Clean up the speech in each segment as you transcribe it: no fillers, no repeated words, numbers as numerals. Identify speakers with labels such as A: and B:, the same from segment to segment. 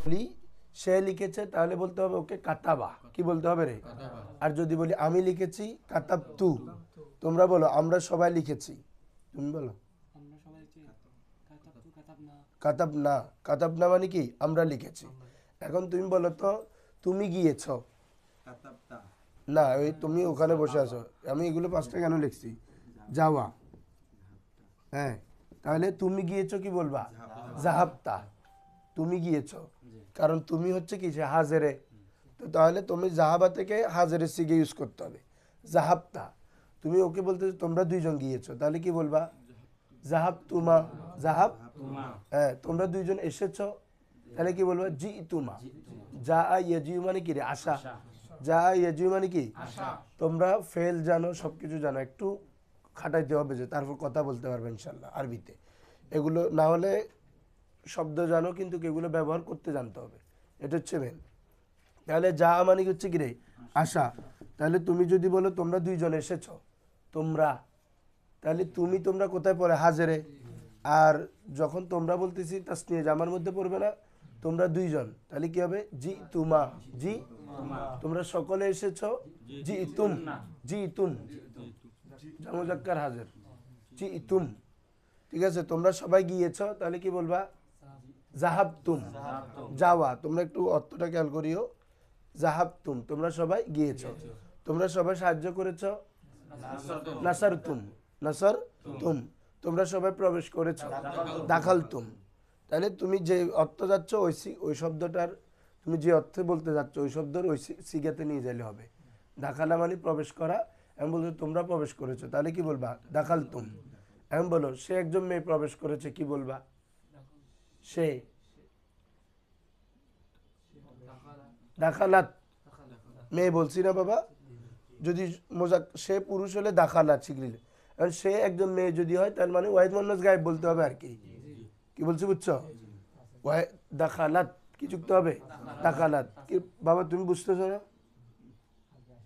A: বলি সে লিখেছে তাহলে বলতে হবে ওকে কাতাবা, কি বলতে হবে রে? আর যদি বলি আমি লিখেছি কাতাবতু, তোমরা বলো আমরা সবাই লিখেছি, তুমি বলো কাতাব না। কাতাব না মানে কি আমরা লিখেছি। এখন তুমি বলো তো তুমি গিয়েছ না, ওই তুমি ওখানে বসে আছো, আমি এগুলো পাঁচটা কেন লিখছি? যাওয়া, হ্যাঁ, তাহলে তুমি গিয়েছো কি বলবা? জাহাবতা, তুমি গিয়েছো, কারণ তুমি হচ্ছে কি সে হাজেরে, তো তাহলে তুমি জাহাবা থেকে হাজেরে সিগে ইউজ করতে হবে। জাহাবতা, তুমি ওকে বলতে তোমরা দুইজন গিয়েছো, তাহলে কি বলবা? জাহাব তুমা, জাহাব, হ্যাঁ তোমরা দুইজন এসেছো, তাহলে কি বলবো? জি তুমা। যা ইয়াজিউ মানে কি রে? আশা। যা ইয়াজিউ মানে কি? তোমরা ফেল জানো, সবকিছু জানো, একটু খাটাইতে হবে যে তারপর কথা বলতে পারবে ইনশাল্লাহ আরবিতে। এগুলো না হলে শব্দ জানো কিন্তু এগুলো ব্যবহার করতে জানতে হবে, এটা হচ্ছে মেন। তাহলে যা মানে হচ্ছে কি রে? আশা। তাহলে তুমি যদি বলো তোমরা দুইজন এসেছো, তোমরা, তাহলে তুমি তোমরা কোথায় পড়ে? হাজেরে। আর যখন তোমরা বলতেছি তাসনিয়া জামার মধ্যে পড়বে না, তোমরা দুইজন, তাহলে কি হবে? জি তুমা, জি তোমরা সকলে এসেছো, জি তুম, জি তুম জামুজাক্কার হাজের, জি তুম। ঠিক আছে, তোমরা সবাই গিয়েছো, তাহলে কি বলবা? জাহাবতুম, যাওয়া। তোমরা একটু অর্থটা খেয়াল করিও। জাহাবতুম, তোমরা সবাই গিয়েছো, তোমরা সবাই সাহায্য করেছো, নাসার তুম, নাসার তুম, তোমরা সবাই প্রবেশ করেছো, দাখাল তুম। তাহলে তুমি যে অর্থ যাচ্ছ ওই শব্দটার, তুমি যে অর্থে বলতে যাচ্ছ ওই শব্দের ওই সিগাতে নিয়ে যাইলে হবে। দাখালা মানে প্রবেশ করা, এমন বলছো তোমরা প্রবেশ করেছো, তাহলে কি বলবা? দাখাল তুম। এমন বলো সে একজন মেয়ে প্রবেশ করেছে, কি বলবা? সে, দাখালাত, মেয়ে বলছি না বাবা, যদি সে পুরুষ হলে দাখালাত শিখলিলে, কারণ সে একজন মেয়ে যদি হয় তার মানে ওয়াহিদ মুন্নাস গায়েব বলতে হবে আর কি। কি বলছি বুঝছো? দাখালাত কি যুক্ত হবে? দাখালাত। কি বাবা তুমি বুঝতেছো না?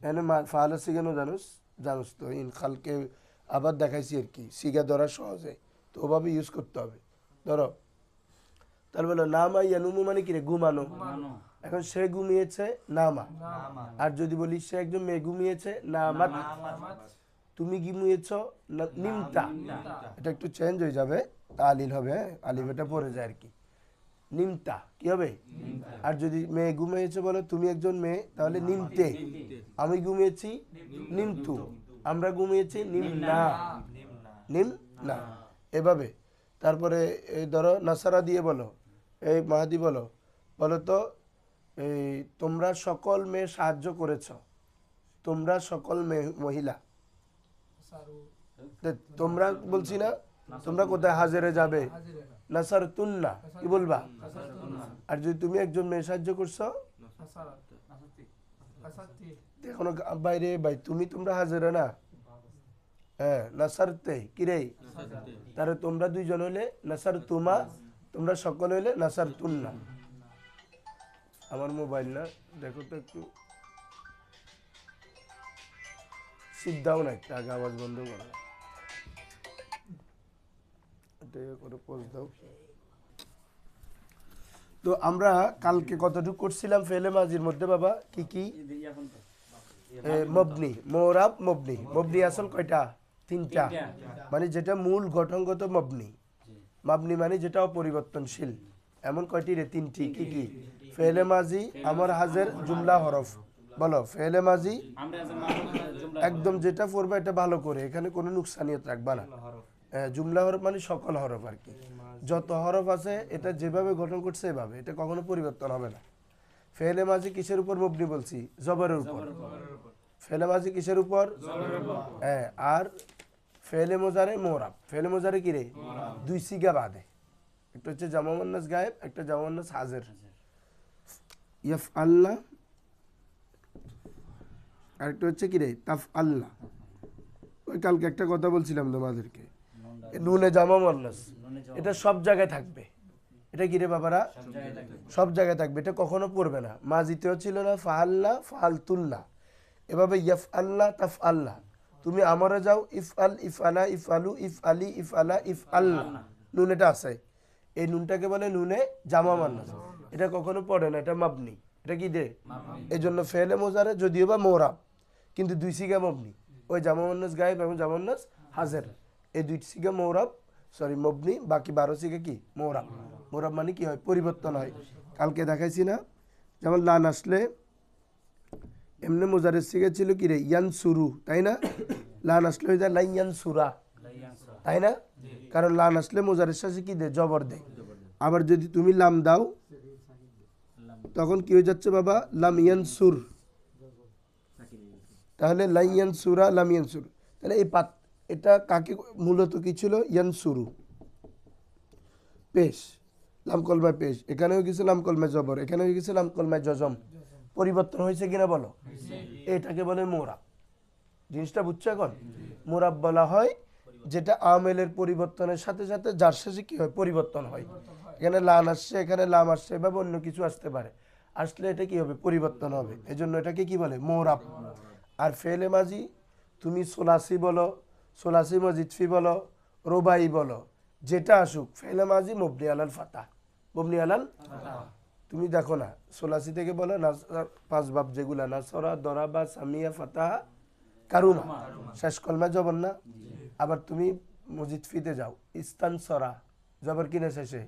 A: এখানে ফাহালা শিখানো জানোস, জানোস তো ইন খালকে আবার দেখাইছি আর কি, শিখা ধরা সহজে, তো ওভাবে ইউজ করতে হবে। ধরো তার বলো নামা ইয়ানুমু মানে কি রে? ঘুমানো। এখন সে ঘুমিয়েছে, নামা। আর যদি বলি সে একজন মেয়ে ঘুমিয়েছে, নামাত। তুমি ঘুমিয়েছ, নিমতা। এটা একটু চেঞ্জ হয়ে যাবে, আলিল হবে, হ্যাঁ আলিফ এটা পড়ে যায় আর কি। নিমতা কি হবে? আর যদি মেয়ে ঘুমিয়েছে বলো তুমি একজন মেয়ে, তাহলে নিমতে। আমি ঘুমিয়েছি, নিমতু। আমরা ঘুমিয়েছি, নিম না, নিম না, এভাবে। তারপরে এই ধরো নাসারা দিয়ে বলো, এই মাহাদি বলো, বলো তো এই তোমরা সকল মেয়ে সাহায্য করেছ, তোমরা সকল মহিলা। তোমরা বলছি না, তোমরা কোথায় হাজেরে যাবে? নাসার তুন্না, কি বলবা? আর যদি তুমি একজন মেয়ে সাহায্য করছো, এখনো বাইরে ভাই তুমি তোমরা হাজেরে না, হ্যাঁ নাসারতে কি রে? তাহলে তোমরা দুইজন হলে নাসার তুমা, তোমরা সকল হলে নাসার তুন্না। আমার মোবাইল না, দেখো তো একটু সিট দাও না, একটা আগে আওয়াজ বন্ধ করো, এটা করে পোস্ট দাও। তো আমরা কালকে কতটুকু করছিলাম ফেলে মাজির মধ্যে বাবা? কি কি? মবনি, মোরাব, মবনি। মবনি আসল কয়টা? তিনটা, মানে যেটা মূল গঠনগত মবনি। মাবনি মানে যেটা অপরিবর্তনশীল। এমন কয়টি রে? তিনটি। কি কি? ফেলে মাজি, আমর হাজের, জুমলা হরফ। বলো ফেলে মাজি একদম যেটা পড়বে এটা ভালো করে, এখানে কোনো নুকসানিয়ত রাখবা না। জুমলা হরফ মানে সকল হরফ আর কি, যত হরফ আছে এটা যেভাবে গঠন করছে এভাবে, এটা কখনো পরিবর্তন হবে না। ফেলে মাজি কিসের উপর মবনি বলছি? জবরের উপর। ফেলে মাজি কিসের উপর? হ্যাঁ। আর ফেলে মোজারে মোরাব। ফেলে মোজারে কি রে? দুই সিগা বাদে, একটা হচ্ছে জামা মুন্নাস গায়েব, একটা জামা মুন্নাস হাজির। ইয়াফ আল্লাহ, আরেকটা হচ্ছে কি রে? তাফ আল্লাহ। ওই কালকে একটা কথা বলছিলাম তোমাদেরকে, নুনে জামা মুন্নাস, এটা সব জায়গায় থাকবে। এটা কি রে বাবারা? সব জায়গায় থাকবে, এটা কখনো পড়বে না। মাজিতেও ছিল না, ফাআল্লা, ফাআলতুল্লাহ, এভাবে ইয়াফ আল্লাহ, তাফ আল্লাহ। তুমি আমরে যাও, ইফ আল, ইফ আলা, ইফ আলু, ইফ আলি, ইফ আলা, ইফ আল্লাহ, নুন এটা আছে। এই নুনটাকে বলে নুনে জামা মুন্নাস। এটা কখনো পড়ে না, এটা মাবনি। এটা কি দে, এই জন্য ফেলে মোজারে যদিও বা মোরাব, কিন্তু দুই সিগা মবনি। ওই জামাউন্নাস গায়েব এবং জামাউন্নাস হাজের, এই দুই সিগা মোরাব, সরি মবনি, বাকি 12 সিগা কি মোরাব। মোরাব মানে কি হয়, পরিবর্তন হয়। কালকে দেখাইছি না, যেমন লান আসলে এমনি মোজারের সিগা ছিল কি রে, ইয়ান সুরু, তাই না? লান আসলে হয়ে যায় লাইয়ান সুরা, তাই না? কারণ লান আসলে মোজারের শেষে কি দে, জবর দেয়। আবার যদি তুমি লাম দাও তখন কি হয়ে যাচ্ছে বাবা, লাম ইয়ান সুর, তাহলে লাইয়ান সুরা লাম ইয়ান সুর। তাহলে এই এটা কাকে মূলত কি ছিল, ইয়ান সুরু, পেশ, লাম কলমায় পেশ, এখানেও গেছে লাম কলমায় জবর, এখানেও গেছে লাম কলমায় জজম, পরিবর্তন হয়েছে কিনা বলো? এটাকে বলে মোরাব। জিনিসটা বুঝছো এখন? মোরাব বলা হয় যেটা আমেলের পরিবর্তনের সাথে সাথে যার শেষে কি হয়, পরিবর্তন হয়। এখানে লান আসছে, এখানে লাম আসছে, বা অন্য কিছু আসতে পারে, আসলে এটা কি হবে, পরিবর্তন হবে। এই জন্য এটাকে কি বলে, মোরাব। আর ফেলে মাজি তুমি সোলাসি বলো, সোলাসি মজিদফি বলো, রোবাই বলো, যেটা আসুক, ফেলে মাজি মবনি আলাল ফাতা, মবনি আলাল। তুমি দেখো না, সোলাসি থেকে বলো না, 5 বাব যেগুলা, নাসরা, দরাবা, সামিয়া, ফাতাহা, কারুমা, শেষ কলমা জবর না। আবার তুমি মজিদফিতে যাও, ইস্তানসরা, জবর কিনা শেষে,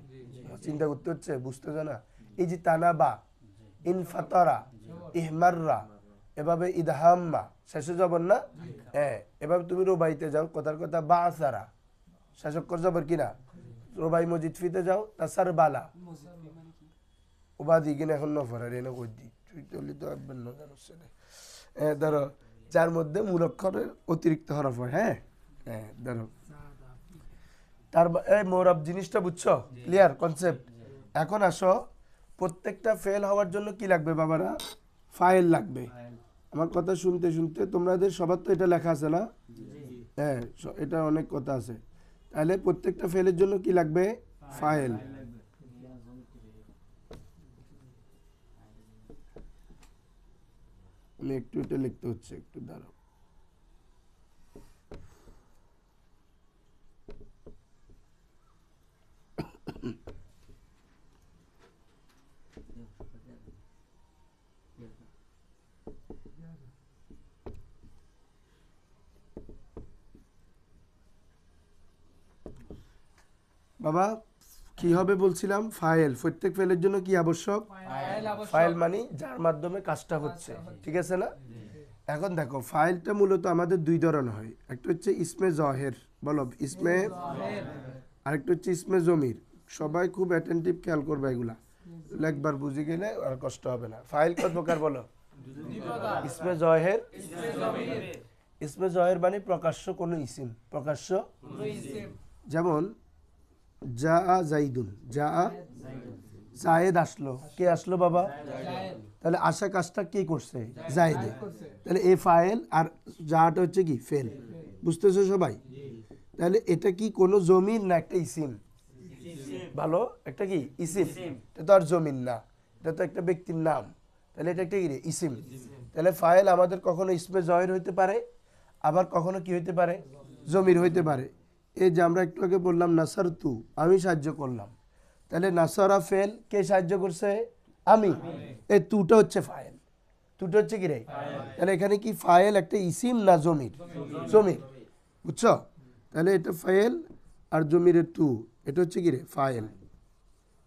A: চিন্তা করতে হচ্ছে, বুঝতেছো না? এই যে তানাবা, ইনফাতারা, ইহমাররা, এভাবে ইদহাম্মা, শেষে জবর না। হ্যাঁ, এভাবে তুমি রোবাইতে যাও, কথার কথা বা আসারা, শেষক্কর জবর কিনা। রোবাই মজিদফিতে যাও, তাসার বালা, উপাধি কিনা এখন নফরার এনে কই দি, তুই চলি তো একবার নজর হচ্ছে না। ধরো যার মধ্যে মূল অক্ষরের অতিরিক্ত হরফ হয়। হ্যাঁ হ্যাঁ, ধরো তার এই মোরাব জিনিসটা বুঝছো, ক্লিয়ার কনসেপ্ট? এখন আসো, প্রত্যেকটা ফেল হওয়ার জন্য কি লাগবে বাবারা, ফাইল লাগবে। আমার কথা শুনতে শুনতে তোমাদের সবার তো এটা লেখা আছে না? হ্যাঁ, এটা অনেক কথা আছে। তাহলে প্রত্যেকটা ফেলের জন্য কি লাগবে, ফাইল। আমি একটু এটা লিখতে হচ্ছে, একটু দাঁড়াও। বাবা কি হবে বলছিলাম, ফাইল। প্রত্যেক ফাইলের জন্য কি আবশ্যক, ফাইল মানে যার মাধ্যমে কাজটা হচ্ছে, ঠিক আছে না? এখন দেখো, ফাইলটা মূলত আমাদের দুই ধরনের হয়। একটা হচ্ছে ইসমে জহের, বলো ইসমে, আরেকটা হচ্ছে ইসমে জমির। সবাই খুব অ্যাটেন্টিভ খেয়াল করবে এগুলা, একবার বুঝে গেলে আর কষ্ট হবে না। ফাইল কত প্রকার বলো? ইসমে জহের, ইসমে জহের মানে প্রকাশ্য কোনো ইসিম, প্রকাশ্য। যেমন যা জাইদুন, যা জায়েদ আসলো, কে আসলো বাবা? তাহলে আশা কাজটা কে করছে, জায়েদে। তাহলে এ ফাইল, আর যাটা হচ্ছে কি ফেল। বুঝতেছো সবাই? তাহলে এটা কি কোনো জমির না একটা ইসিম? ভালো, একটা কি ইসিম। এটা তো আর জমিন না, এটা তো একটা ব্যক্তির নাম। তাহলে এটা একটা কি রে, ইসিম। তাহলে ফাইল আমাদের কখনো ইসমে জহির হইতে পারে, আবার কখনো কি হইতে পারে, জমির হইতে পারে। এই যে আমরা একটু আগে বললাম নাসার তু, আমি সাহায্য করলাম। তাহলে নাসারা ফেল, কে সাহায্য করছে, আমি। এই তুটা হচ্ছে ফাইল, তুটা হচ্ছে কি রে। তাহলে এখানে কি ফাইল একটা ইসিম না জমির? জমির, বুঝছো? তাহলে এটা ফাইল, আর জমিরের তু, এটা হচ্ছে কি রে, ফাইল।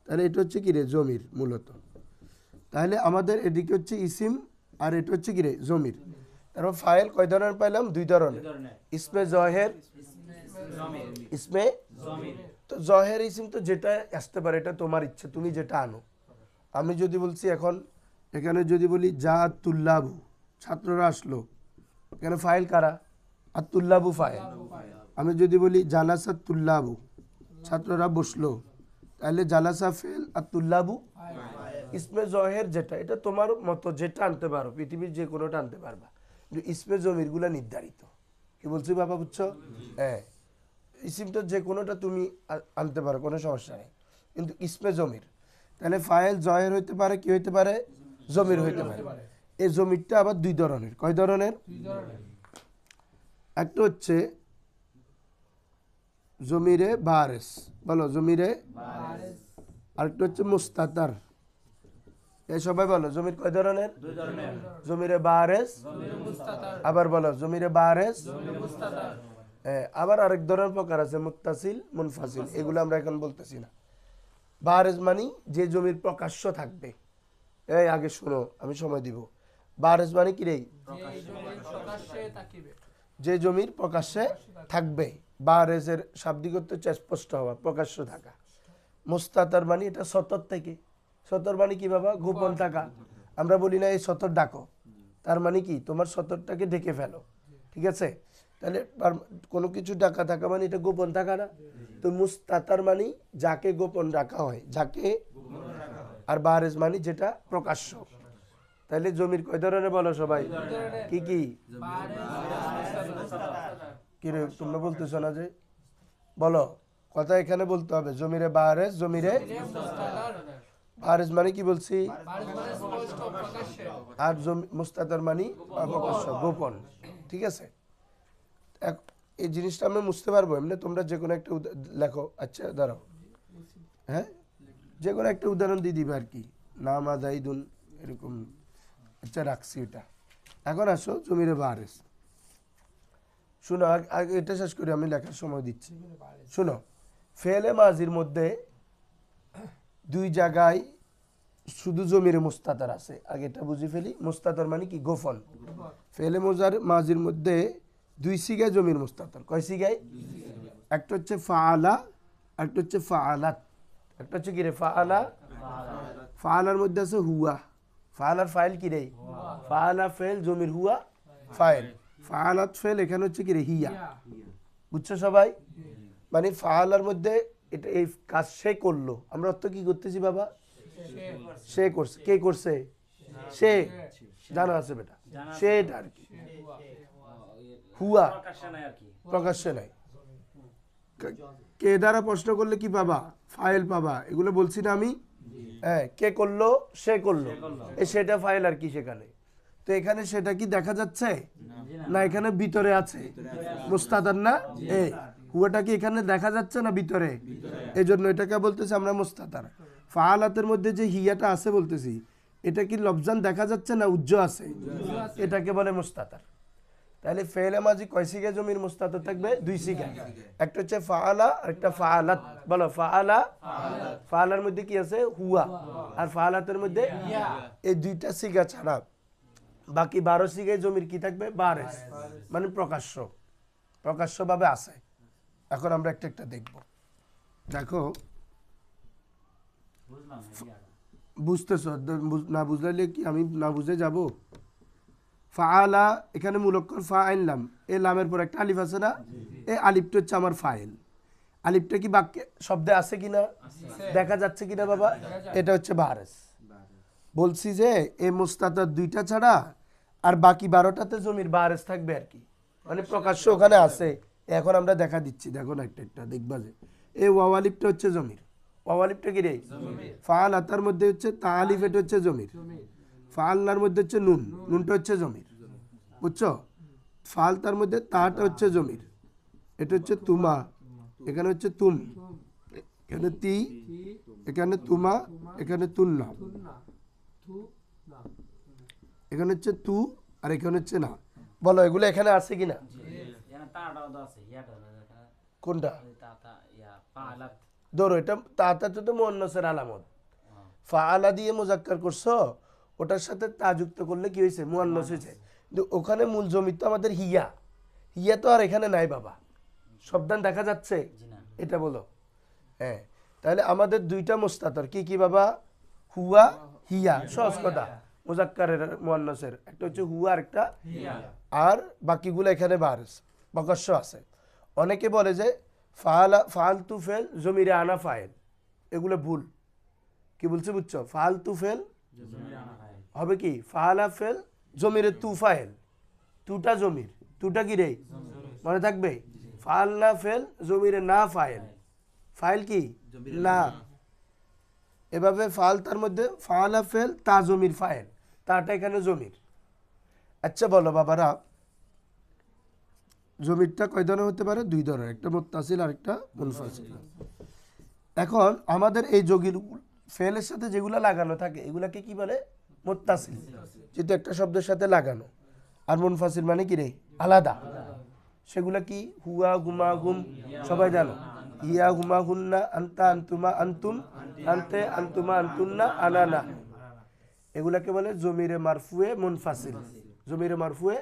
A: তাহলে এটা হচ্ছে কি রে, জমির মূলত। তাহলে আমাদের এদিকে হচ্ছে ইসিম, আর এটা হচ্ছে কি রে, জমির। তারপর ফাইল কয় ধরনের পাইলাম, দুই ধরনের, ইসমে জহের, ইসমে। তো জহের ইসিম তো যেটা আসতে পারে, এটা তোমার ইচ্ছে, তুমি যেটা আনো। আমি যদি বলছি এখন, এখানে যদি বলি যা তুল্লাবু, ছাত্ররা আসলো, এখানে ফাইল কারা, আর তুল্লাবু ফাইল। আমি যদি বলি জালাসা তুল্লাবু, ছাত্ররা বসলো, তাহলে জালাসা ফেল আর তুল্লাবু। ইসমে জহের যেটা, এটা তোমার মতো যেটা আনতে পারো, পৃথিবীর যে কোনোটা আনতে পারবা, কিন্তু ইসমে জমিরগুলা নির্ধারিত। কি বলছি বাবা, বুঝছো? হ্যাঁ, ইসিমটা যে কোনোটা তুমি আনতে পারো, কোনো সমস্যা নেই, কিন্তু ইসমে জমির। তাহলে ফাইল জহের হইতে পারে, কি হইতে পারে, জমির হইতে পারে। এই জমিরটা আবার দুই ধরনের, কয় ধরনের? একটা হচ্ছে জমিরে বারেস, বলো জমিরে। আরেকটা হচ্ছে মুস্তাতার, এই সবাই বলো জমির কয় ধরনের? জমিরে বারেস, আবার বলো জমিরে বারেস, আবার আরেক ধরনের প্রকার আছে মুত্তাসিল, মুনফাসিল, এগুলো আমরা এখন বলতেছি না। বারেস মানে যে জমির প্রকাশ্য থাকবে। এই আগে শোনো, আমি সময় দিব। বারেস মানে কি রে? যে জমির প্রকাশ্যে থাকবে। বারেসের শাব্দিক অর্থ হচ্ছে স্পষ্ট হওয়া, প্রকাশ্য থাকা। মুস্তাতার মানে এটা সতর থেকে। সতর মানে কি বাবা? গোপন থাকা। আমরা বলি না এই সতর ডাকো, তার মানে কি তোমার সতরটাকে ঢেকে ফেলো, ঠিক আছে? তাহলে কোনো কিছু ডাকা থাকা মানে এটা গোপন থাকা না? তো মুস্তাতার মানে যাকে গোপন রাখা হয়, যাকে। আর বারেজ মানে যেটা প্রকাশ্য। তাহলে জমির কয় ধরনের বলো সবাই? কি কি? কি রে তোমরা বলতেছো না যে? বলো, কথা এখানে বলতে হবে। জমিরে বারেজ, জমিরে বারেজ মানে কি বলছি? আর মুস্তাতার মানে অপ্রকাশ্য, গোপন, ঠিক আছে? এই জিনিসটা আমরা বুঝতে পারবো এমনি। তোমরা যে কোনো একটা লেখো। আচ্ছা দাঁড়াও, হ্যাঁ, যে কোনো একটা উদাহরণ দিয়ে দিবে আর কি। নামা জাইদুন এরকম। আচ্ছা রাখছি এটা। এখন আসো জমিরে বারেস। শুনো, আগে এটা শেষ করি, আমি লেখার সময় দিচ্ছি। শুনো, ফেলে মাজির মধ্যে দুই জায়গায় শুধু জমিরে মুস্তাতার আছে। আগে এটা বুঝি ফেলি। মুস্তাতার মানে কি? গোপন। ফেলে মাজির মধ্যে দুই সিগায় জমির মুস্তাতার। কয় সিগায়? একটা হচ্ছে ফাআলা, একটা হচ্ছে ফাআলাত। একটা হচ্ছে কি রে? ফাআলা। ফাআলার মধ্যে আছে হুয়া। ফাআলার ফাইল কি রে? ফাআলা ফেল, জমির হুয়া ফাইল। ফাআলাত ফেল, এখানে হচ্ছে কি রে? হিয়া। বুঝছো সবাই? মানে ফাআলার মধ্যে এটা এই কাজ সে করলো। আমরা অর্থ কি করতেছি বাবা? সে করছে। কে করছে? সে। জানা আছে বেটা, সে এটা আর কি। হুয়া প্রকাশ্যে নাই। কে দ্বারা প্রশ্ন করলে কি পাবা? ফাইল পাবা। এগুলো বলছি না আমি? হ্যাঁ, কে করলো? সে করলো। এই সেটা ফাইল আর কি সেখানে। তো এখানে সেটা কি দেখা যাচ্ছে না? এখানে ভিতরে আছে মুস্তাতার না? এই হুয়াটা কি এখানে দেখা যাচ্ছে না ভিতরে? এই জন্য এটাকে বলতেছি আমরা মুস্তাতার। ফাআলাতের মধ্যে যে হিয়াটা আছে বলতেছি, এটা কি লফজান দেখা যাচ্ছে না উজ্জ আছে? এটাকে বলে মুস্তাতার। তাহলে ফেলে মাজি কয় সিগা জমির মুস্তাতার থাকবে? দুই সিগা। একটা হচ্ছে ফাআলা আর একটা ফাআলাত। বলো ফাআলা। ফাআলার মধ্যে কি আছে? হুয়া। আর ফাআলাতের মধ্যে এই দুইটা সিগা ছাড়া বাকি 12 সিগায় জমির কি থাকবে? বারেস, মানে প্রকাশ্য, প্রকাশ্যভাবে আছে। এখন আমরা একটা একটা দেখব। দেখো, বুঝতেছো? না বুঝলে কি আমি না বুঝে যাব? ফাআলা, এখানে মূলক্ষর ফা আনলাম, এ লামের পর একটা আলিফ আছে না? এই আলিফটা হচ্ছে আমার ফাইল। আলিফটা কি বাক্যে শব্দে আছে কিনা? দেখা যাচ্ছে কিনা বাবা? এটা হচ্ছে বারেস। বলছি যে এই মুস্তাতার দুইটা ছাড়া আর বাকি 12টাতে জমির বারেস থাকবে আর কি, মানে প্রকাশ্য ওখানে আছে। এখন আমরা দেখা দিচ্ছি, দেখো না একটা একটা দেখবা যে এই ওয়ালিফটা হচ্ছে জমির। ওয়ালিফটা কি রে? ফাআল আতার মধ্যে হচ্ছে তালিফ, এটা হচ্ছে জমির। ফাআলনার মধ্যে হচ্ছে নুন, নুনটা হচ্ছে জমির। বুঝছো? ফাল তার মধ্যে তাটা হচ্ছে জমির। এটা হচ্ছে তুমা, এখানে হচ্ছে তুম, এখানে তি, এখানে তুমা, এখানে তুন্না, এখানে হচ্ছে তু, আর এখানে হচ্ছে না। বলো এগুলো এখানে আছে কিনা? কোনটা? ধরো এটা তাতা তো মুয়ান্নাসের আলামত। ফাআলা দিয়ে মুজাক্কার করছো, ওটার সাথে তা যুক্ত করলে কি হয়েছে? মুয়ান্নাস হয়েছে। কিন্তু ওখানে মূল জমি তো আমাদের হিয়া। হিয়া তো আর এখানে নাই বাবা। শব্দান দেখা যাচ্ছে? এটা বলো। হ্যাঁ, তাহলে আমাদের দুইটা মুস্তাতর কি কি বাবা? হুয়া, হিয়া। সহজ কথা, মুজাক্কারের মুয়ান্নাসের একটা হচ্ছে হুয়া, একটা হিয়া। আর বাকিগুলো এখানে বারেস, প্রকাশ্য আছে। অনেকে বলে যে ফাআলা, ফাআলতু ফেল জমিরে আনা ফাইল, এগুলো ভুল। কি বলছে বুঝছো? ফাআলতু ফেল হবে কি? ফাআলা ফেল জমিরে তু ফাইল, তুটা জমির, তুটা কি রে? মনে থাকবে? ফাআলনা ফেল জমিরে না ফাইল, ফাইল কি? না। এভাবে ফাল তার মধ্যে ফাআলা ফেল তা জমির ফাইল, তাটা এখানে জমির। আচ্ছা বলো বাবারা, জমিরটা কয় ধরনের হতে পারে? দুই ধরনের, একটা মুত্তাসিল আর একটা মুনফাসিল। এখন আমাদের এই জমির ফেলের সাথে যেগুলা লাগানো থাকে এগুলাকে কি বলে মুত্তাসিল, যেহেতু একটা শব্দের সাথে লাগানো। আর মুনফাসিল মানে কি রে, আলাদা। সেগুলা কি, হুয়া গুমা গুম, সবাই জানো। ইয়া হুমা হুন্না, আন্তা আন্তুমা আন্তুম, আন্তে আন্তুমা আন্তুন্না, আনা না, এগুলাকে বলে জমিরে মারফুয়ে মুনফাসিল। জমিরে মারফুয়ে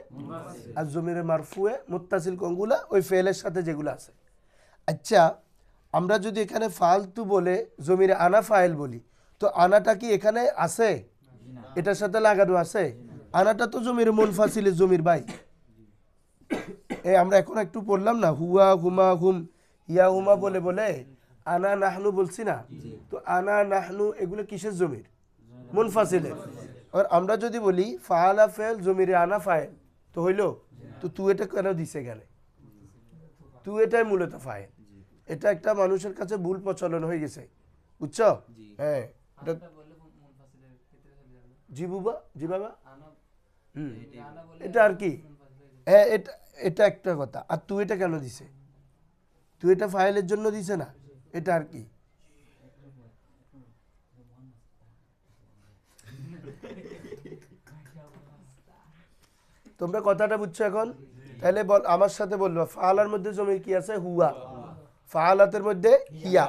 A: আর জমিরে মারফুয়ে মুত্তাসিল কোনগুলা, ওই ফেলের সাথে যেগুলো আছে। আচ্ছা, আমরা যদি এখানে ফালতু বলে জমিরে আনা ফাইল বলি, তো আনাটা কি এখানে আছে, এটার সাথে লাগানো আছে? আনাটা তো জমির মুনফাসিলের জমির ভাই। এই আমরা এখন একটু পড়লাম না, হুয়া হুমা হুম, ইয়া হুমা বলে বলে আনা নাহনু বলছি না, তো আনা নাহনু এগুলো কিসের জমির, মুনফাসিলের। আর আমরা যদি বলি ফাআলা ফেল জমিরে আনা ফাইল, তো হইল, তো তুই এটা কেন দিছে গেলে, তুই এটাই মূলত ফাইল। এটা একটা মানুষের কাছে ভুল প্রচলন হয়ে গেছে, বুঝছো? হ্যাঁ, জি বুবা, জি বাবা, এটা আর কি, হ্যাঁ এটা, এটা একটা কথা। আর তুই এটা কেন দিছে, তুই এটা ফাইলের জন্য দিছে না, এটা আর কি। তোমরা কথাটা বুঝছো এখন? তাহলে বল, আমার সাথে বলবো, ফাআলার মধ্যে জমির কি আছে, হুয়া। ফাআলাতের মধ্যে হিয়া,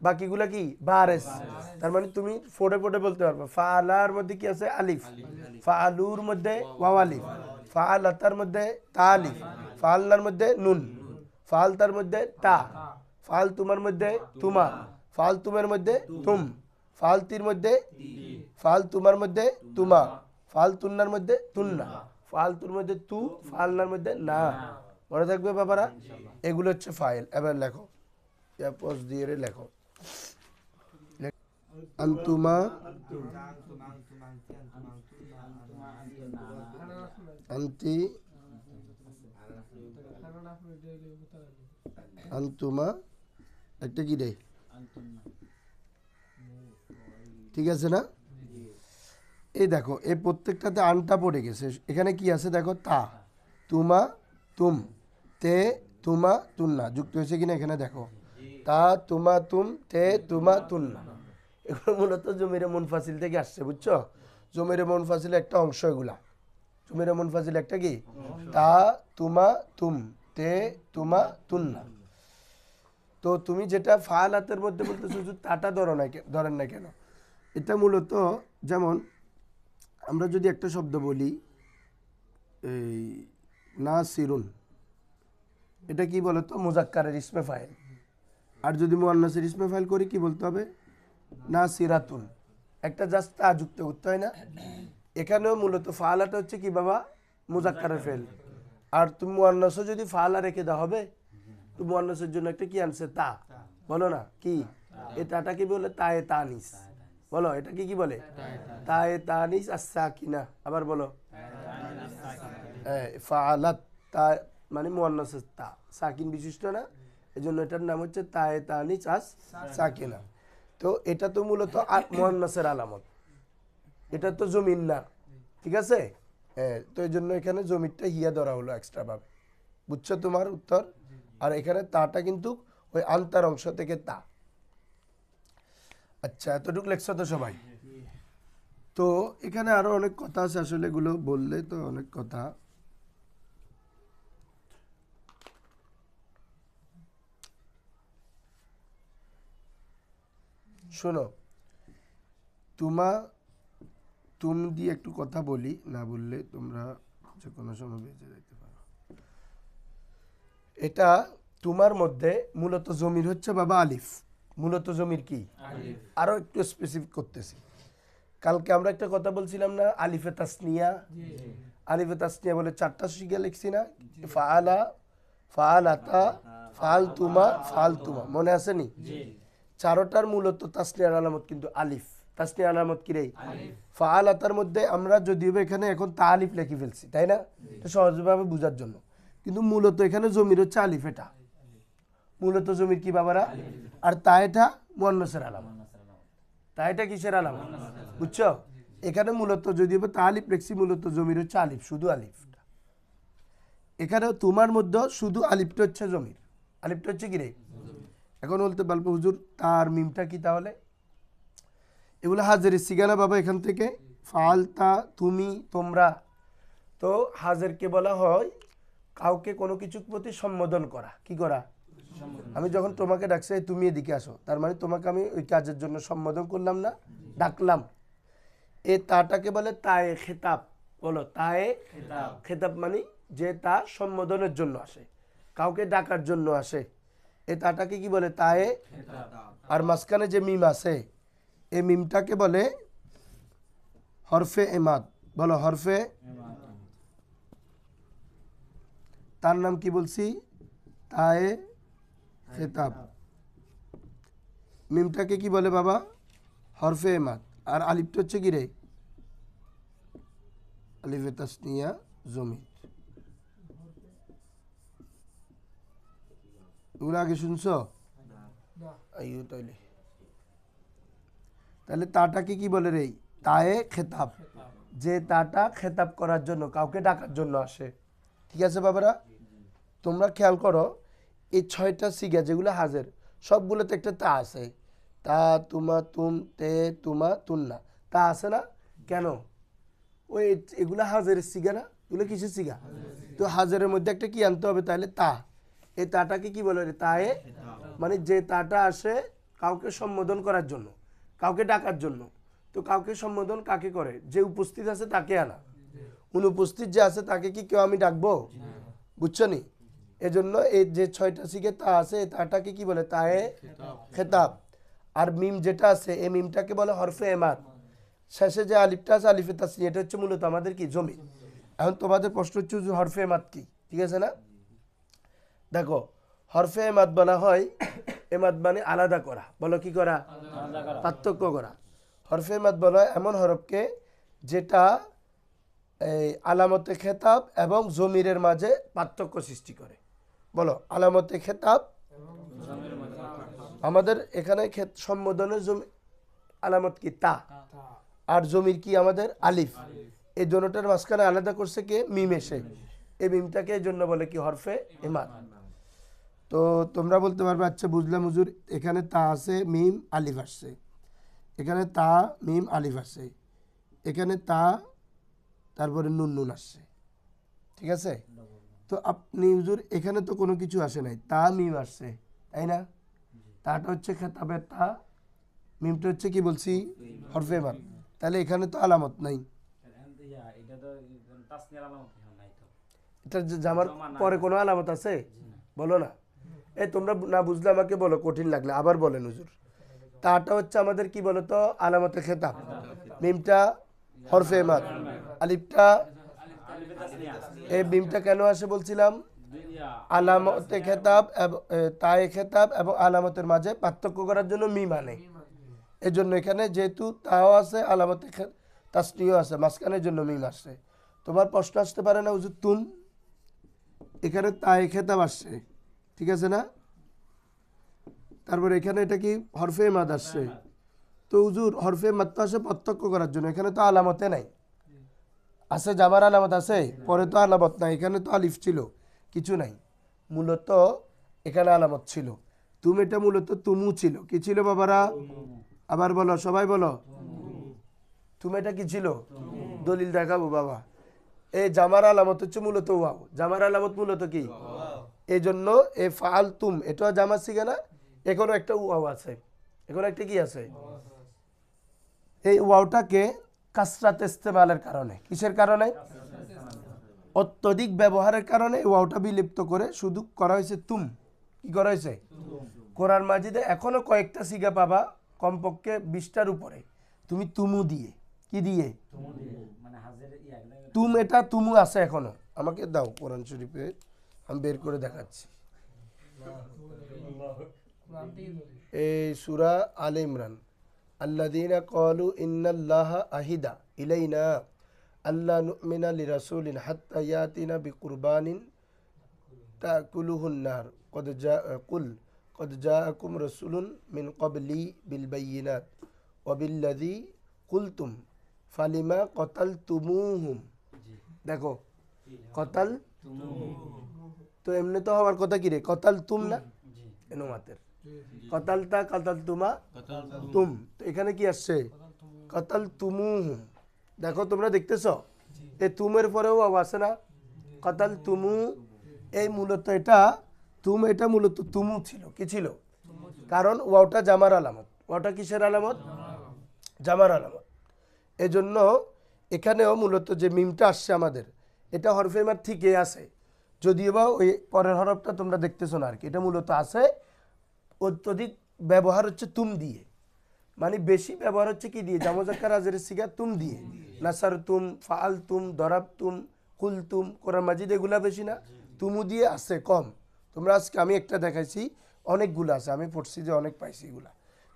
A: বাকিগুলা কি বারেস। তার মানে তুমি ফোড়ে ফোড়ে বলতে পারবে, ফাআলার মধ্যে কি আছে, আলিফ। ফাআলুর মধ্যে ওয়াও আলিফ। ফাআলাতার মধ্যে তা আলিফ। ফাআলনার মধ্যে নুন। ফাআলতার মধ্যে তা। ফাআল তোমার মধ্যে তুমা। ফাআল তুমের মধ্যে তুম। ফাআলতির মধ্যে, ফাআল তুমার মধ্যে তুমা। ফাআল তুন্নার মধ্যে তুন্না। ফালতুর মধ্যে তু, ফালনার মধ্যে না। মনে থাকবে বাবারা, এগুলো হচ্ছে ফাইল। এবার লেখো, পোজ দিয়ে লেখো, আন্তুমা আন্তি আন্তুমা একটা কি রে, ঠিক আছে না? এই দেখো, এই প্রত্যেকটাতে আনটা পড়ে গেছে। এখানে কি আছে দেখো, তা, তুমা, তুম, তে, তুমা, তুন্না যুক্ত হয়েছে কিনা এখানে দেখো, তা, তুমা, তুম, তে, তুমা, তুন্না। এগুলো মূলত জমিরে মুনফাসিল থেকে আসছে, বুঝছো? জমিরে মুনফাসিল একটা অংশ এগুলা। জমিরে মুনফাসিল একটা কি, তা, তুমা, তুম, তে, তুমা, তুন্না। তো তুমি যেটা ফাআলাতের মধ্যে বলতেছো, তাটা ধরেন না কেন? এটা মূলত যেমন আমরা যদি একটা শব্দ বলি, এই নাসিরুন, এটা কি বলতো, মুজাক্কারের ইসমে ফাইল। আর যদি মুআন্নাসের ইসমে ফাইল করি, কি বলতে হবে, নাসিরাতুন। একটা জাস্ট তা যুক্ত করতে হয় না? এখানেও মূলত ফাআলাটা হচ্ছে কি বাবা, মুজাক্কারের ফেল। আর তুমি মুআন্নাসও যদি ফাআলা রেখে দাও হবে, তো মুআন্নাসের জন্য একটা কি আনছে, তা। বলো না কি, এই তাটা কি বলে, তায়ে তানিস। বলো, এটা কি বলে, তায়ে তানিস আস-সাকিনা। আবার বলো, ফাআলাত, তা মানে মুআন্নাসের তা, সাকিন বিশিষ্ট না, এজন্য এটার নাম হচ্ছে তায়ে তানিস আস-সাকিনা। তো এটা তো মূলত মুআন্নাসের আলামত, এটা তো জমির না, ঠিক আছে? তো এই জন্য এখানে জমিরটা হিয়া ধরা হলো এক্সট্রা ভাবে, বুঝছো তোমার উত্তর? আর এখানে তাটা কিন্তু ওই আনতার অংশ থেকে তা। আচ্ছা, এতটুকু লেখছো তো সবাই? তো এখানে আরো অনেক কথা আছে, আসলে এগুলো বললে তো অনেক কথা। শোনো, তুম দিয়ে একটু কথা বলি, না বললে তোমরা যে কোনো সময় বেঁচে যেতে পারো। এটা তোমার মধ্যে মূলত জমির হচ্ছে বাবা আলিফ। মূলত জমির কি, আরো একটু স্পেসিফিক করতেছি। কালকে আমরা একটা কথা বলছিলাম না, আলিফে তাসনিয়া। আলিফে তাসনিয়া বলে 4টা শিখে লিখছি না, ফাআলা, ফাআলাতা, ফাআলতুমা, ফাআলতুমা, মনে আছে নি? 4টার মূলত তাসনিয়ার আলামত কিন্তু আলিফ। তাসনিয়ার আলামত কি রে, ফাআলাতার মধ্যে আমরা যদিও এখানে এখন তা আলিফ লিখে ফেলছি, তাই না? তো সহজভাবে বোঝার জন্য, কিন্তু মূলত এখানে জমির হচ্ছে আলিফ। এটা মূলত জমির কি বাবারা? আর তা এটা মুআন্নাসের আলামত। তা এটা কিসের আলামত, বুঝছো? এখানে মূলত যদি তা আলিফ লিখছি, মূলত জমির হচ্ছে আলিফ, শুধু আলিফটা। এখানে তোমার মধ্যে শুধু আলিফটা হচ্ছে জমির, আলিফটা হচ্ছে কি রে। এখন বলতে পারবো হুজুর তার মিমটা কি? তাহলে এগুলো হাজের সিগানা বাবা। এখান থেকে ফালতা, তুমি, তোমরা। তো হাজেরকে বলা হয় কাউকে কোনো কিছুর প্রতি সম্বোধন করা। কি করা? আমি যখন তোমাকে ডাকছি এই তুমি এদিকে আসো, তার মানে তোমাকে আমি ওই কাজের জন্য সম্বোধন করলাম না, ডাকলাম। এ তাটাকে বলে তায়ে খেতাব। বলো তায়ে খেতাব, মানে যে তা সম্বোধনের জন্য আসে, কাউকে ডাকার জন্য আসে। এ তাটাকে কি বলে? তায়ে। আর মাঝখানে যে মিম আছে, এই মিমটাকে বলে হরফে এমাদ। বলো হরফে। তার নাম কি বলছি? তায়ে খেতাব। মিমটাকে কি বলে বাবা? হরফে এমাদ। আর আলিফটা হচ্ছে কি রে? আলিফে তাসনিয়া জমির। এগুলো আগে শুনছো? আইয়ো তাইলে। তাহলে তাটাকে কি বলে রে? তায়ে খেতাব, যে তাটা খেতাব করার জন্য, কাউকে ডাকার জন্য আসে। ঠিক আছে বাবারা? তোমরা খেয়াল করো, এই 6টা সিগা যেগুলো হাজের, সবগুলোতে একটা তা আছে। তা, তুমা, তুম, তে, তুমা, তুন্না, তা আছে না? কেন? ওই এগুলো হাজের সিগা না? এগুলো কিসের সিগা? তো হাজের মধ্যে একটা কি আনতে হবে? তাহলে তা। এই তাটাকে কি বলে রে? তায়ে, মানে যে তাটা আসে কাউকে সম্বোধন করার জন্য, কাউকে ডাকার জন্য। তো কাউকে সম্বোধন কাকে করে? যে উপস্থিত আছে তাকে আনা। অনুপস্থিত যে আছে তাকে কি কেউ আমি ডাকবো? বুঝছো নি? এজন্য এই যে 6টা সিগে তা আছে, এই তাটাকে কি বলে? তায়ে খেতাব। আর মিম যেটা আছে, এই মিমটাকে বলে হরফে এমাদ। শেষে যে আলিফটা আছে, আলিফে তাসনিয়া, এটা হচ্ছে মূলত আমাদের কি? জমি। এখন তোমাদের প্রশ্ন হচ্ছে যে হরফে এমাদ কি? ঠিক আছে না? দেখো, হরফে এমাদ বলা হয়, এমাদ মানে আলাদা করা। বলো কি করা? পার্থক্য করা। হরফে এমাদ বলা হয় এমন হরফকে যেটা এই আলামতে খেতাব এবং জমিরের মাঝে পার্থক্য সৃষ্টি করে। বলো আলামতে খেতাব। আমাদের এখানে সম্বোধনের জমি আলামত কি? তা। আর জমির কি আমাদের? আলিফ। এই দুটোটার মাঝখানে আলাদা করছে কে? মিম এসে। এই মিমটাকে এই জন্য বলে কি? হরফে ইমাদ। তো তোমরা বলতে পারবে আচ্ছা বুঝলাম হুজুর, এখানে তা আছে, মিম, আলিফ আসছে। এখানে তা, মিম, আলিফ আসছে। এখানে তা, তারপরে নুন নুন আসছে। ঠিক আছে? তো আপনি হুজুর এখানে তো কোনো কিছু আসে নাই, তা মিম আসছে, তাই না? তাটা হচ্ছে খেতাবের তা, মিমটা হচ্ছে কি বলছি? হরফে ইমাদ। তাহলে এখানে তো আলামত নাই। এটা জামার পরে কোনো আলামত আছে? বলো না। এই তোমরা না বুঝলে আমাকে বলো, কঠিন লাগলে আবার বলেন হুজুর। তাটা হচ্ছে আমাদের কি বলতো? আলামতে খেতাব। মিমটা হরফে ইমাদ। আলিফটা, এই মিমটা কেন আসে বলছিলাম? আলামতে খেতাব, তায়ে খেতাব এবং আলামতের মাঝে পার্থক্য করার জন্য মিম আনে। এই জন্য এখানে যেহেতু তাও আছে, আলামতে তাসনিও আছে, মাঝখানের জন্য মিম আসছে। তোমার প্রশ্ন আসতে পারে না হুজুর তুম, এখানে তায়ে খেতাব আসছে, ঠিক আছে না? তারপরে এখানে এটা কি? হরফে মাদ আসছে। তো হুজুর হরফে মাদ তো আসে পার্থক্য করার জন্য, এখানে তো আলামতে নাই। আছে জামার আলামত আছে, পরে তো আলামত নাই। এখানে তো আলিফ ছিল, কিছু নাই। মূলত এখানে আলামত ছিল। তুমি এটা মূলত তুমু ছিল। কি ছিল বাবারা? আবার বলো, সবাই বলো। তুমি এটা কি ছিল? দলিল দেখাবো বাবা। এই জামার আলামত হচ্ছে মূলত ওয়াও। জামার আলামত মূলত কি? এই জন্য এ ফাল তুম, এটাও জামার শিখে না। এখনো একটা ওয়াও আছে, এখনো একটা কি আছে? এই ওয়াওটাকে কাসরাত ইস্তেমালের কারণে, কিসের কারণে? অত্যধিক ব্যবহারের কারণে ওয়াওটা বিলুপ্ত করে শুধু করা হয়েছে তুম। কি করা হয়েছে? কোরআন মাজিদে এখনো কয়েকটা সিগা পাবা, কমপক্ষে 20টার উপরে, তুমি তুমু দিয়ে। কি দিয়ে? তুম, এটা তুমু আছে এখনো। আমাকে দাও কোরআন শরীফে, আমি বের করে দেখাচ্ছি। এই সূরা আলে ইমরান, আল্লাযীনা ক্বালু ইন্নাল্লাহা আহিদা ইলাইনা আল্লা নু'মিনা লিরাসূলিন হাত্তা ইয়াতিনা বিকুরবানিন তাকুলুহুন নার قد جاءكم رسول من قبلي بالبينات وبالذي قلتم فلما قتلتموهم। দেখো কতাল, তো এমনি তো হওয়ার কথা কি রে? কতাল তুম না, এনুমাতের কতালতা কতাল তুমা তুম। তো এখানে কি আসছে? কাতাল তুমুহুম, দেখো তোমরা দেখতেছো এই তুমের পরেও ওয়াও আছে না, কাতাল তুমু, এই মূলত এটা এটা মূলত তুমু ছিল, কি ছিল, কারণ ওয়াওটা জামার আলামত। ওয়াওটা কিসের আলামত? জামার আলামত। এজন্য এখানেও মূলত যে মিমটা আসছে আমাদের, এটা হরফে মাদ ঠিকই আছে, যদিও বা ওই পরের হরফটা তোমরা দেখতেছো না আর কি। এটা মূলত আছে, অত্যধিক ব্যবহার হচ্ছে তুম দিয়ে, মানে বেশি ব্যবহার হচ্ছে কি দিয়ে, জামজাক্কার আজের সিগা তুম দিয়ে, নাসার তুম, ফাল তুম, দরাব তুম, কুল তুম, কোরআন মাজিদ এগুলা বেশি না, তুমু দিয়ে আছে কম। তোমরা আজকে আমি একটা দেখাইছি, অনেকগুলো আছে, আমি পড়ছি যে অনেক পাইছি এগুলা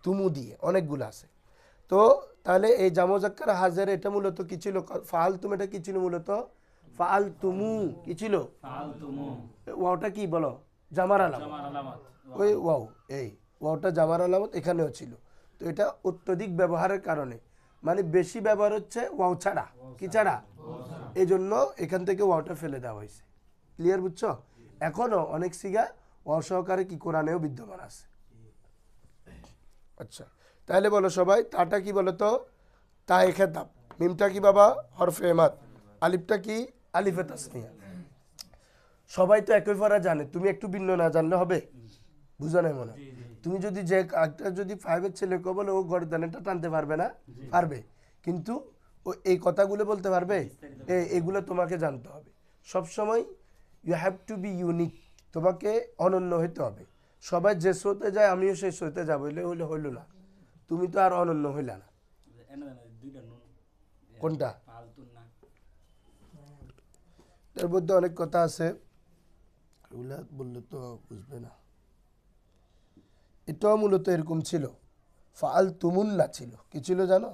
A: তুমু দিয়ে, অনেকগুলো আছে। তো তাহলে এই জামজাক্কার হাজের এটা মূলত কি ছিল, ফাল তুম, এটা কি ছিল মূলত, ফাল তুমু কি ছিল, ওয়াওটা কি বলো, জামার আলামত, ওই ওয়াও, এই ওয়াওটা জামার আলামত এখানেও ছিল। তো এটা অত্যধিক ব্যবহারের কারণে, মানে বেশি ব্যবহার হচ্ছে ওয়াও ছাড়া, কি ছাড়া, এই জন্য এখান থেকে ওয়াওটা ফেলে দেওয়া হয়েছে। ক্লিয়ার, বুঝছো? এখনো অনেক সিগা ওয়াও সহকারে কি কোরআনেও বিদ্যমান আছে। আচ্ছা, তাহলে বলো সবাই, তাটা কি বলো তো, তায়ে খেতাব, মিমটা কি বাবা, হরফে মাদ, আলিফটা কি, আলিফে তাসনিয়া। সবাই তো একই পড়া জানে, তুমি একটু ভিন্ন না জানলে হবে, বুঝো নাই মনে হয়? তুমি যদি যে একটা যদি 5 এর ছেলেকে বলে ও গর্দানেটা টানতে পারবে না, পারবে, কিন্তু ও এই কথাগুলো বলতে পারবে, এগুলো তোমাকে জানতে হবে। সবসময় you have to be unique, তোমাকে অনন্য হইতে হবে। সবাই যে স্রোতে যায় আমিও সেই স্রোতে যাবো, হইলো না, তুমি তো আর অনন্য হইলা না। কোনটা? এর মধ্যে অনেক কথা আছে, ওগুলা বললে তো বুঝবে না। এটাও মূলত এরকম ছিল, ফাল তুমুন্না ছিল, কি ছিল জানো,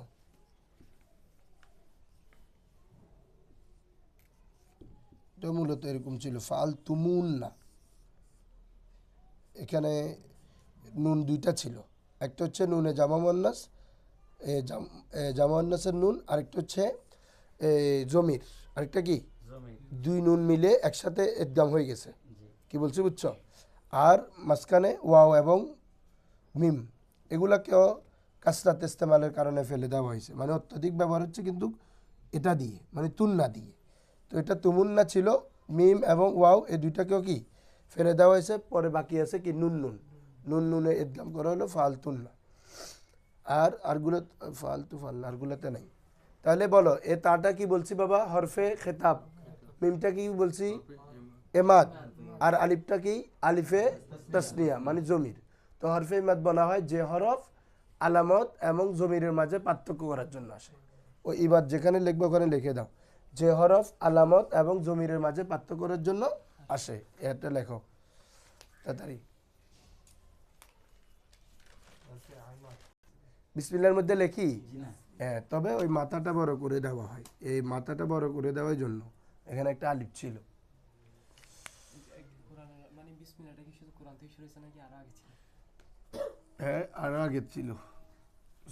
A: এটাও মূলত এরকম ছিল, ফাল তুমুন্না। এখানে নুন দুইটা ছিল, একটা হচ্ছে নুনে জামা মুয়ান্নাস, জামা মুয়ান্নাসের নুন, আরেকটা হচ্ছে জমির, আরেকটা কি, দুই নুন মিলে একসাথে একদম হয়ে গেছে, কি বলছি বুঝছো? আর মাঝখানে ওয়াও এবং মিম, এগুলাকেও কাসরাত ইস্তেমালের কারণে ফেলে দেওয়া হয়েছে, মানে অত্যধিক ব্যবহার হচ্ছে কিন্তু এটা দিয়ে, মানে তুন্না দিয়ে। তো এটা তুমুন্না ছিল, মিম এবং ওয়াও এই দুইটাকেও কি ফেলে দেওয়া হয়েছে। পরে বাকি আছে কি নুন নুন, নুন নুনে ইদগাম করা হলো ফালতুন্না। আরগুলো ফালতু ফাল্লা, আরগুলোতে নাই। তাহলে বলো এ তাটা কি বলছি বাবা, হরফে খেতাব, মিমটা কি বলছি, এমাদ, আর আলিফটা কি, আলিফে তাসনিয়া মানে জমির। তো হরফে ইমাদ বলা হয় যে হরফ আলামত এবং জমিরের মাঝে পার্থক্য করার জন্য আসে। ও ইবাদ যেখানে লিখবে ওখানে লিখে দাও, যে হরফ আলামত এবং জমিরের মাঝে পার্থক্য করার জন্য আসে, এটা লেখো তাড়াতাড়ি। বিসমিল্লাহর মধ্যে লেখি, হ্যাঁ, তবে ওই মাথাটা বড় করে দেওয়া হয়, এই মাথাটা বড় করে দেওয়ার জন্য এখানে একটা আলিফ ছিল। হ্যাঁ, আরো আগে ছিল,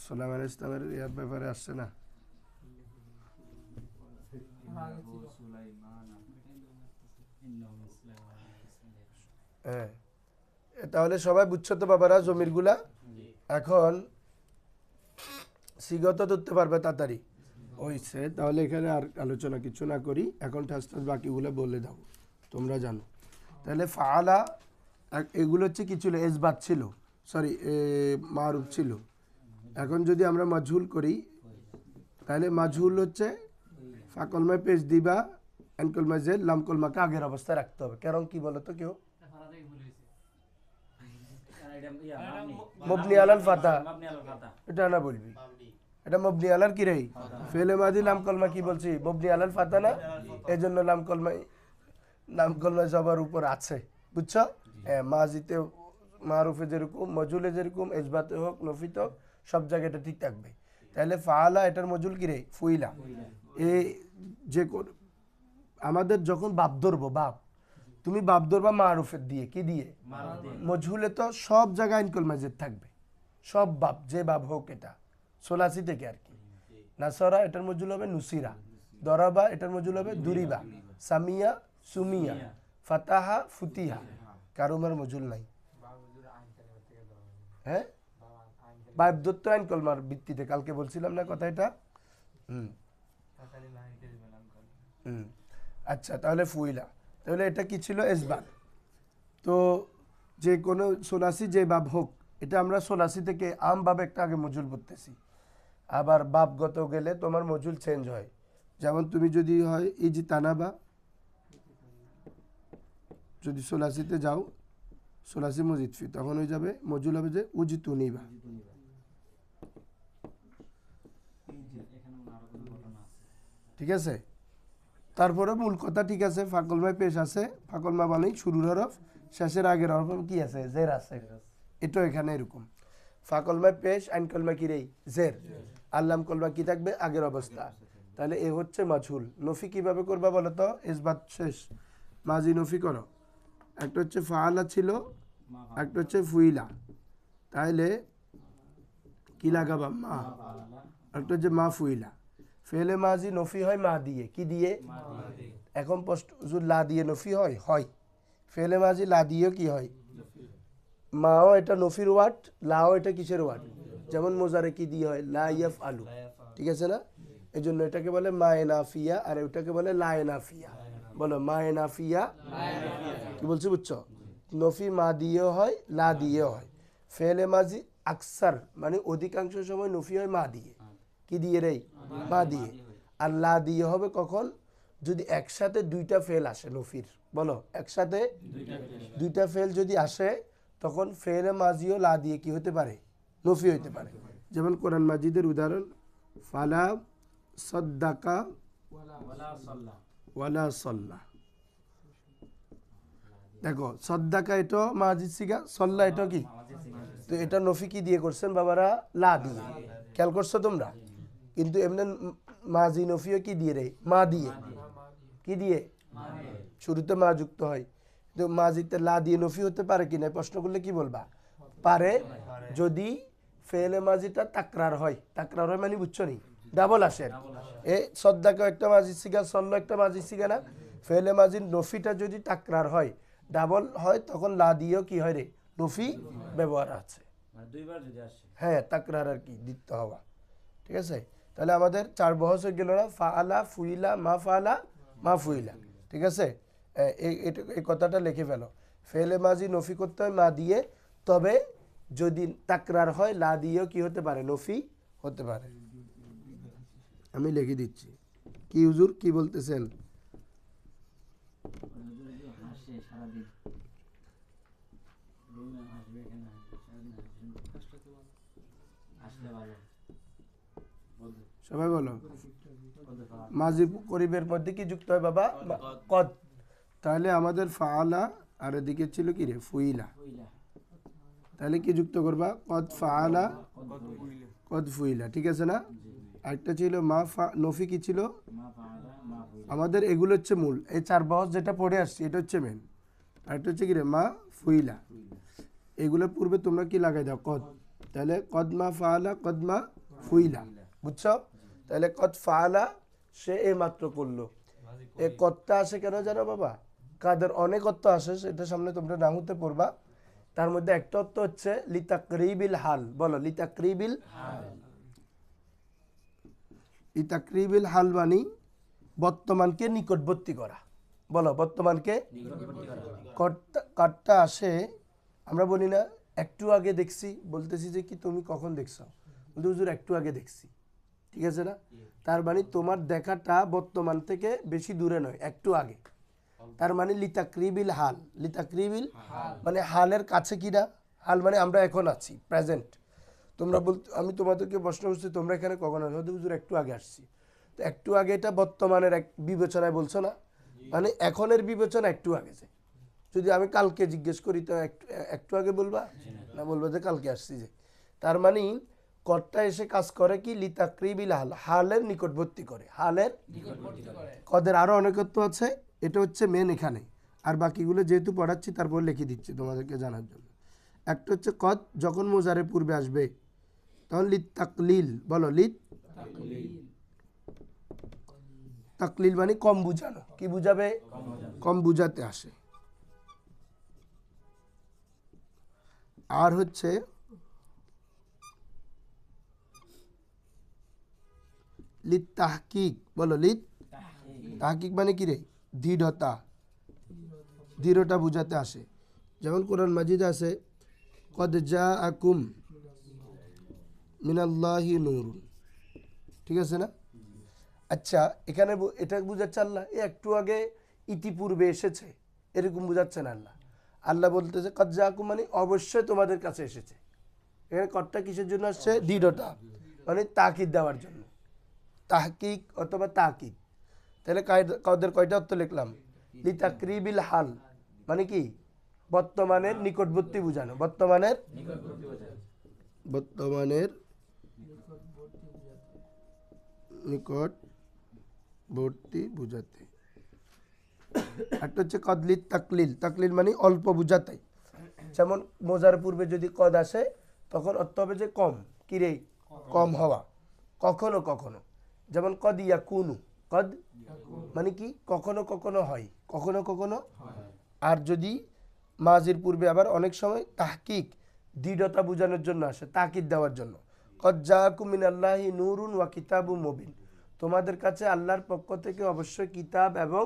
A: সুলাইমান আলাইহিস সালামের ইয়ার ব্যাপারে আসছে না। হ্যাঁ, তাহলে সবাই বুঝছো তো বাবারা জমিরগুলা? এখন সিগত ধরতে পারবে তাড়াতাড়ি হইছে। তাহলে এখানে আর আলোচনা কিছু না করি, এখন ঠাস ঠাস বাকিগুলো বলে দাও, তোমরা জানো। তাহলে ফাআলা এগুলো হচ্ছে কি ছিল, এসবাত ছিল, সরি মারুফ ছিল। এখন যদি আমরা মাজহুল করি, তাহলে মাজহুল হচ্ছে ফাকলমায় পেশ দিবা, এনকলমায় জেল, লামকলমাকে আগের অবস্থায় রাখতে হবে। কারণ কি বলো তো কেউ, মবনি আলাল ফাতা, এটা না বলবি, এটা মবনি আলাল কি রই, ফেলে মাদি লাম কলমা কি বলছি, মবনি আলাল ফাতা না, এজন্য লাম কলমা সবার উপর আছে, বুঝছো? মাজিতে মারুফে যেরকম, মজুলে যেরকম, ইসবাতে হোক নফিতে হোক, সব জায়গায় এটা ঠিক থাকবে। তাহলে ফাআলা এটার মজুল কি রে, ফুইলা। এই যে আমাদের যখন বাপ ধরবো, বাপ তুমি বাপ ধরবা মারুফের দিয়ে, কি দিয়ে, মজহুলে তো সব জায়গায় আইনকুল মাজেদ থাকবে, সব বাপ যে বাপ হোক, এটা সোলাসি থেকে আর কি। নাসরা এটার মজুল হবে নুসিরা, দরাবা এটার মজুল হবে দুরিবা, সামিয়া সুমিয়া, ফাতাহা ফুতিহা, কারুমার মজুল নাই। হ্যাঁ, বায়ব দত্ত আইন কলমার ভিত্তিতে কালকে বলছিলাম না কথা এটা। আচ্ছা তাহলে ফুইলা, তাহলে এটা কি ছিল এসবান। তো যে কোনো সোলাসি যে বাব হোক, এটা আমরা সোলাসি থেকে আমভাবে একটা আগে মজুল পড়তেছি, আবার বাপগত গেলে তোমার মজুল চেঞ্জ হয়। যেমন তুমি যদি হয় ইজি তানাবা, যদি সোলাসিতে যাও সোলাসি মজিদ ফি, তখন হয়ে যাবে মজুল হবে যে উজি তুনিবা। ঠিক আছে, তারপরে মূল কথা ঠিক আছে, ফাকলমায় পেশ আছে, ফাকলমা মানে শুরুর হরফ, শেষের আগের হরফ কি আছে, জের আছে। এটা এখানে এরকম ফাকলমায় পেশ, আইন কলমা কি রে জের, আল্লাম কলমা কি থাকবে আগের অবস্থা। তাহলে এ হচ্ছে মাঝুল। নফি কিভাবে করবা বলো তো, ইসবাত শেষ, মাজি নফি করো। একটা হচ্ছে ফাআলা ছিল, একটা হচ্ছে ফুইলা, তাহলে কি লাগাবা মা, একটা হচ্ছে মা ফুইলা। ফেলে মাজি নফি হয় মা দিয়ে, কি দিয়ে, এখন প্রশ্ন লা দিয়ে নফি হয়, হয়। ফেলে মাজি লা দিয়েও কি হয়, মাও এটা নফির ওয়ার্ড, লাও এটা কিসের ওয়ার্ড, যেমন মোজারে কি দিয়ে হয় লা ইয়াফ আলু, ঠিক আছে না। এই জন্য এটাকে বলে মায়ে নাফিয়া, আর ওটাকে বলে লায়ে নাফিয়া। বলো মায়ে নাফিয়া, কি বলছি বুঝছো, নফি মা দিয়েও হয় লা দিয়েও হয়। ফেলে মাজি আকসার মানে অধিকাংশ সময় নফি হয় মা দিয়ে, কি দিয়ে রে মা দিয়ে। আর লা দিয়ে হবে কখন, যদি একসাথে দুইটা ফেল আসে নফির, বলো একসাথে দুইটা ফেল যদি আসে, তখন ফেলে মাজিও লা দিয়ে কি হতে পারে, নফি হইতে পারে। যেমন কোরআন মাজিদের উদাহরণ, ফালা সদ্দাকা ওয়ালা সল্লা। দেখো সদ্দাকা এটা মাজি সিগা, সল্লা এটা কি, তো এটা নফি কি দিয়ে করছেন বাবারা, লা দিয়ে, খেয়াল করছো তোমরা। কিন্তু এমনি মাজি নফিও কি দিয়ে রে, মা দিয়ে, কি দিয়ে, শুরুতে মা যুক্ত হয়। কিন্তু মাজিতে লা দিয়ে নফি হতে পারে কিনা প্রশ্ন করলে কি বলবা, পারে, যদি ফেলে মাজিটা তাকরার হয়। তাকরার হয় মানে বুঝছো নি, ডাবল আসে। এ সদ্দাকে একটা মাজি সিগা, সল্ল একটা মাজি সিগা না, ফেলে মাজির নফিটা যদি তাকরার হয়, ডাবল হয়, তখন লা দিয়েও কি হয় রে, নফি ব্যবহার আছে। হ্যাঁ তাকরার আর কি দিতে হওয়া, ঠিক আছে। তাহলে আমাদের 4 বহস হয়ে গেল না, ফাআলা ফুইলা মা ফাআলা মা ফুইলা, ঠিক আছে। এই কথাটা লিখে ফেলো, ফেলে মাজি নফি করতে হয় মা দিয়ে, তবে যদি তাকরার হয় লা দিয়েও কি হতে পারে, নফি হতে পারে। আমি লিখে দিচ্ছি। কি হুজুর কি বলতেছেন, সবাই বলো। মাজি করিবের মধ্যে কি যুক্ত হয় বাবা, কদ। তাহলে আমাদের ফাআলা আর এদিকে ছিল কি রে, ফুইলা, তাহলে কি যুক্ত করবা, কদ ফাআলা কদ ফুইলা, ঠিক আছে না। একটা ছিল মা নফি কি ছিল আমাদের, এগুলো হচ্ছে মূল। এই 4 বহস যেটা পড়ে আসছি এটা হচ্ছে মেন। আর একটা হচ্ছে কি রে মা ফুইলা, এগুলো পূর্বে তোমরা কি লাগাই দাও, কদ। তাহলে কদ মা ফাআলা কদ মা ফুইলা, বুঝছো। তাহলে কদ ফাআলা সে এই মাত্র করলো। এ কদটা আসে কেন জানো বাবা, কাদের অনেক অর্থ আসে, সেটা সামনে তোমরা নাহুতে পড়বা। তার মধ্যে একটা অর্থ হচ্ছে লিতাকরিবিল হাল, বলো লিতাকরিবিল হাল। লিতাকরিবিল হাল মানে বর্তমানকে নিকটবর্তী করা, বলো বর্তমানকে কাটটা আসে। আমরা বলি না একটু আগে দেখছি, বলতেছি যে কি তুমি কখন দেখছো, বলতে হুজুর একটু আগে দেখছি, ঠিক আছে না। তার মানে তোমার দেখাটা বর্তমান থেকে বেশি দূরে নয়, একটু আগে। তার মানে লিতাকরিবিল হাল, লিতাকরিবিল মানে হালের কাছে কিনা, হাল মানে আমরা এখন আছি প্রেজেন্ট। তোমরা আমি তোমাদেরকে প্রশ্ন করছি তোমরা এখানে কখন আসো, হুজুর একটু আগে আসছি। তো একটু আগে এটা বর্তমানের এক বিবেচনায় বলছো না, মানে এখনের বিবেচনা একটু আগে। যে যদি আমি কালকে জিজ্ঞেস করি তো একটু আগে বলবা না, বলবো যে কালকে আসছি। যে তার মানে কদটা এসে কাজ করে কি, লিতাকরিবিল হাল, হালের নিকটবর্তী করে, হালের কদের আরো অনেকত্ব আছে, এটা হচ্ছে মেন এখানে। আর বাকিগুলো যেহেতু পড়াচ্ছি তারপর লিখে দিচ্ছি তোমাদেরকে জানার জন্য। একটা হচ্ছে কদ যখন মোজারে পূর্বে আসবে তখন লিত তাকলিল, বলো লিত তাকলিল মানে কম বুঝানো, কি বুঝাবে, কম বুঝাতে আসে। আর হচ্ছে লিত তাহকিক, বলো লিত তাহকিক মানে কি রে? দৃঢ়তা, দৃঢ়তা বুঝাতে আসে। যেমন কোরআন মাজিদে আছে কদ জাআকুম মিনাল্লাহি নূরুন, ঠিক আছে না? আচ্ছা, এখানে এটা বুঝাচ্ছে আল্লাহ একটু আগে ইতিপূর্বে এসেছে, এরকম বুঝাচ্ছেন আল্লাহ। আল্লাহ বলতেছে কদ জাআকুম মানে অবশ্যই তোমাদের কাছে এসেছে। এখানে কদটা কিসের জন্য আসছে? দৃঢ়তা, মানে তাকিদ দেওয়ার জন্য, তাহকিক অথবা তাকিদ। তাহলে কদের কয়টা অর্থ লিখলাম? লি তাকরিবিল হাল মানে কি? বর্তমানের নিকটবর্তী বুঝানো, বর্তমানের নিকটবর্তী বুঝাতে। একটা হচ্ছে কদলিত তাকলিল, তাকলিল মানে অল্প বুঝাতে। যেমন মোজার পূর্বে যদি কদ আসে তখন অর্থ হবে যে কম, কিরে কম হওয়া, কখনো কখনো। যেমন কদ ইয়াকুনু, কদ মানে কি? কখনো কখনো হয়, কখনো কখনো। আর যদি মাজির পূর্বে আবার অনেক সময় তাহকিক, দৃঢ়তা বোঝানোর জন্য আসে, তাকিদ দেওয়ার জন্য। কদ জাআকুম মিনাল্লাহি নূরুন ওয়া কিতাবুম মুবিন, তোমাদের কাছে আল্লাহর পক্ষ থেকে অবশ্যই কিতাব এবং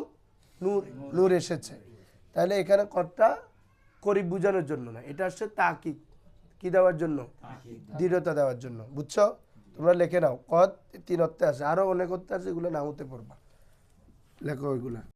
A: নূর, নূর এসেছে। তাহলে এখানে কদটা করিব বোঝানোর জন্য না, এটা আসছে তাকিদ, কি দেওয়ার জন্য? দৃঢ়তা দেওয়ার জন্য। বুঝছো? তোমরা লিখে নাও, কদ 3 অর্থে আছে, আরো অনেক অর্থে আছে, এগুলো নামতে পড়বা, লেখো ওইগুলা।